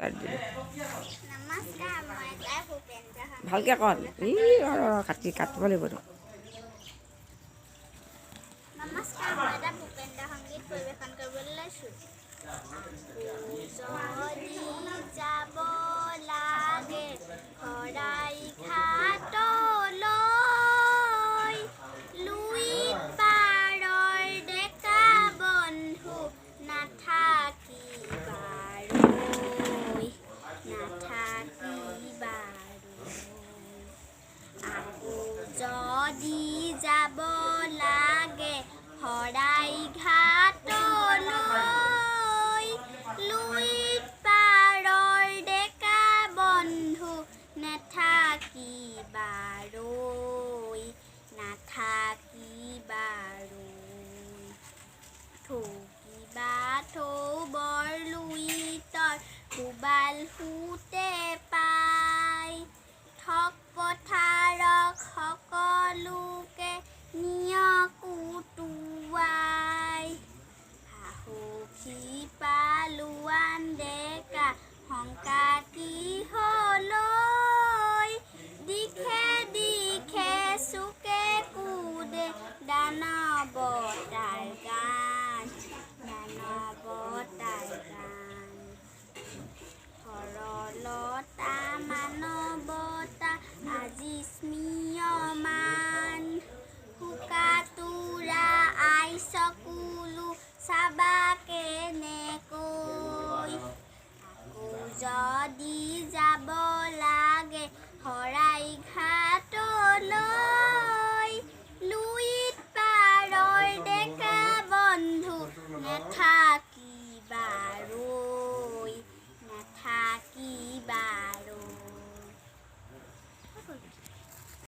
নমস্কাৰ মই তাই ভূপেন্দ্ৰ ভালকৈ কওঁ কাটিব লাগিবতো নমস্কাৰ মই এটা ভূপেন্দ্ৰ সংগীত পৰিৱেশন কৰিবলৈ লৈছোঁ যদি যাব লাগে শৰাই ঘাটলৈ লুইত পাৰৰ ডেকা বন্ধু নাথাকিবাৰৈ আকৌ যদি যাব লাগে শৰাই ঘাটলৈ লুইত পাৰৰ ডেকা বন্ধু নাথাকিবাৰৈ থৌকিবা থৌবৰ লুইতৰ কোবাল সুতে পাই ঠক পথাৰক সকলোকে নিয়কুটুৱাই সাহসী পালোৱান ডেকা শংকা কিহলৈ দিশে দিশে চুকে কুদে দানৱতাৰ গান সৰলতা মানৱতা আজি স্মীয়মান শুকাতুৰা আই চকুলো চাবা কেনেকৈ আকৌ যদি যাব লাগে শৰাই ঘাটলৈ